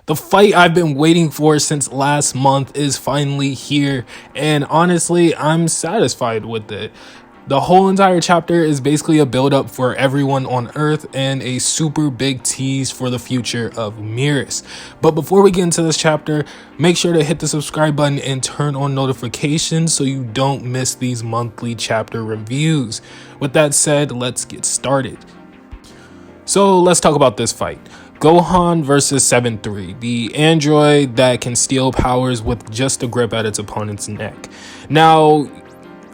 The fight I've been waiting for since last month is finally here, and honestly, I'm satisfied with it. The whole entire chapter is basically a build up for everyone on Earth and a super big tease for the future of Miris. But before we get into this chapter, make sure to hit the subscribe button and turn on notifications so you don't miss these monthly chapter reviews. With that said, let's get started. So let's talk about this fight. Gohan versus 7-3, the android that can steal powers with just a grip at its opponent's neck. Now,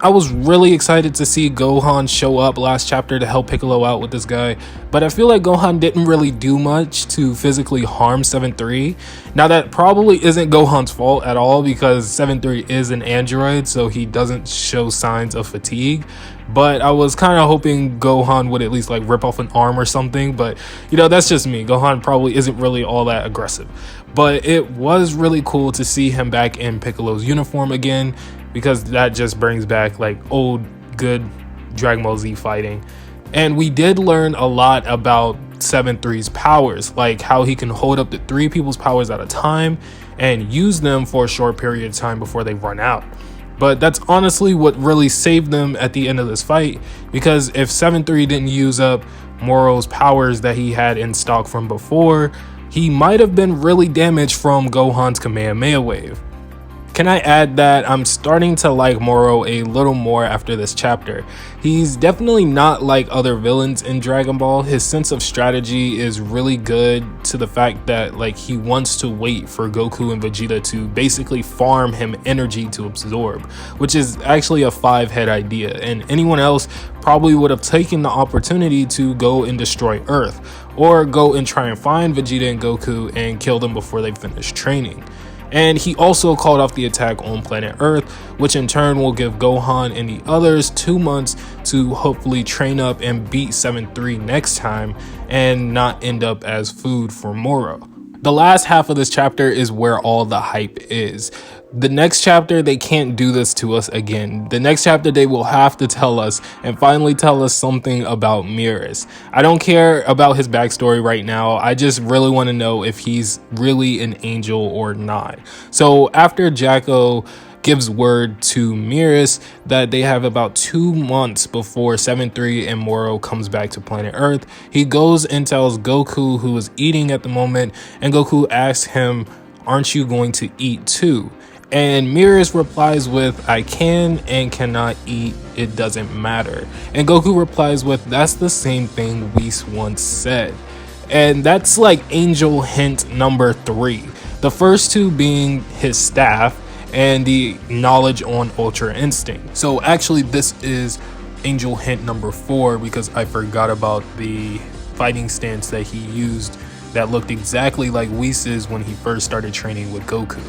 I was really excited to see Gohan show up last chapter to help Piccolo out with this guy, but I feel like Gohan didn't really do much to physically harm 7-3. Now that probably isn't Gohan's fault at all because 7-3 is an android, so he doesn't show signs of fatigue. But I was kind of hoping Gohan would at least like rip off an arm or something, but that's just me. Gohan probably isn't really all that aggressive. But it was really cool to see him back in Piccolo's uniform again, because that just brings back like old good Dragon Ball Z fighting. And we did learn a lot about 7-3's powers, like how he can hold up to 3 people's powers at a time and use them for a short period of time before they run out. But that's honestly what really saved them at the end of this fight, because if 7-3 didn't use up Moro's powers that he had in stock from before, he might have been really damaged from Gohan's Kamehameha wave. Can I add that I'm starting to like Moro a little more after this chapter. He's definitely not like other villains in Dragon Ball. His sense of strategy is really good, to the fact that like he wants to wait for Goku and Vegeta to basically farm him energy to absorb, which is actually a 5-head idea, and anyone else probably would have taken the opportunity to go and destroy Earth, or go and try and find Vegeta and Goku and kill them before they finish training. And he also called off the attack on planet Earth, which in turn will give Gohan and the others 2 months to hopefully train up and beat 7-3 next time and not end up as food for Moro. The last half of this chapter is where all the hype is. The next chapter, they can't do this to us again. The next chapter, they will have to tell us and finally tell us something about Miris. I don't care about his backstory right now. I just really want to know if he's really an angel or not. So after Jacko gives word to Miris that they have about 2 months before 7-3 and Moro comes back to planet Earth, he goes and tells Goku, who is eating at the moment, and Goku asks him, "Aren't you going to eat too?" And Miris replies with, "I can and cannot eat, it doesn't matter." And Goku replies with, "That's the same thing Wiese once said." And that's like angel hint number 3. The first 2 being his staff and the knowledge on Ultra Instinct. So actually this is angel hint number 4, because I forgot about the fighting stance that he used that looked exactly like Wiese's when he first started training with Goku.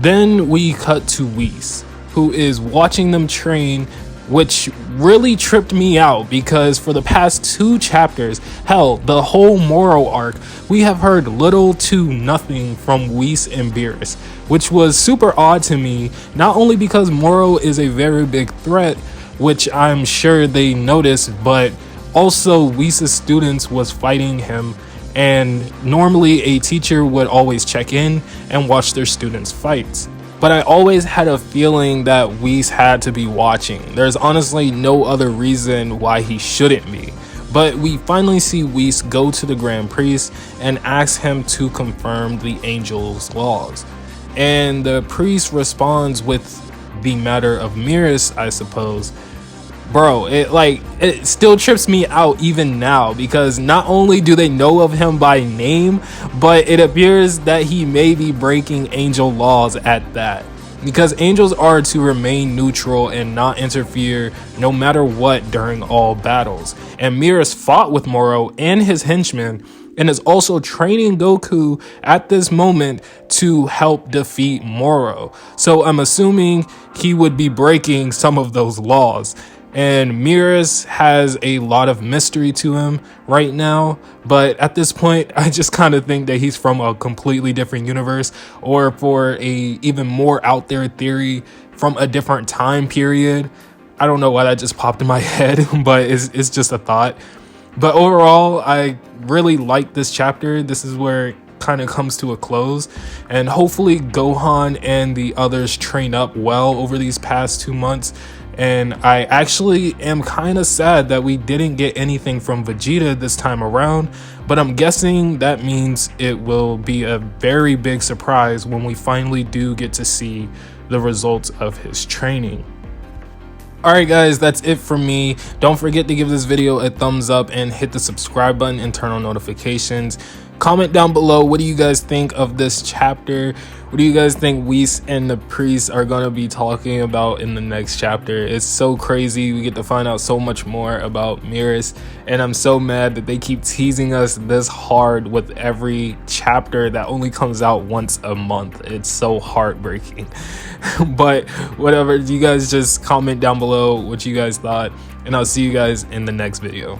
Then we cut to Wiese, who is watching them train, which really tripped me out because for the past 2 chapters, hell, the whole Moro arc, we have heard little to nothing from Wiese and Beerus, which was super odd to me, not only because Moro is a very big threat, which I'm sure they noticed, but also Wiese's students was fighting him, and normally a teacher would always check in and watch their students' fights. But I always had a feeling that Wiese had to be watching. There's honestly no other reason why he shouldn't be. But we finally see Wiese go to the Grand Priest and ask him to confirm the angel's laws. And the priest responds with the matter of Miris, I suppose. Bro, it still trips me out even now, because not only do they know of him by name, but it appears that he may be breaking angel laws at that. Because angels are to remain neutral and not interfere no matter what during all battles. And Miris fought with Moro and his henchmen and is also training Goku at this moment to help defeat Moro. So I'm assuming he would be breaking some of those laws. And Miris has a lot of mystery to him right now, but at this point I just kind of think that he's from a completely different universe, or for a even more out there theory, from a different time period. I don't know why that just popped in my head, but it's just a thought. But overall, I really like this chapter. This is where kind of comes to a close, and hopefully Gohan and the others train up well over these past 2 months. And I actually am kind of sad that we didn't get anything from Vegeta this time around, but I'm guessing that means it will be a very big surprise when we finally do get to see the results of his training. Alright guys, that's it for me. Don't forget to give this video a thumbs up and hit the subscribe button and turn on notifications. Comment down below, what do you guys think of this chapter? What do you guys think Wiese and the priest are going to be talking about in the next chapter? It's so crazy. We get to find out so much more about Miris, and I'm so mad that they keep teasing us this hard with every chapter that only comes out once a month. It's so heartbreaking. But whatever, you guys just comment down below what you guys thought, and I'll see you guys in the next video.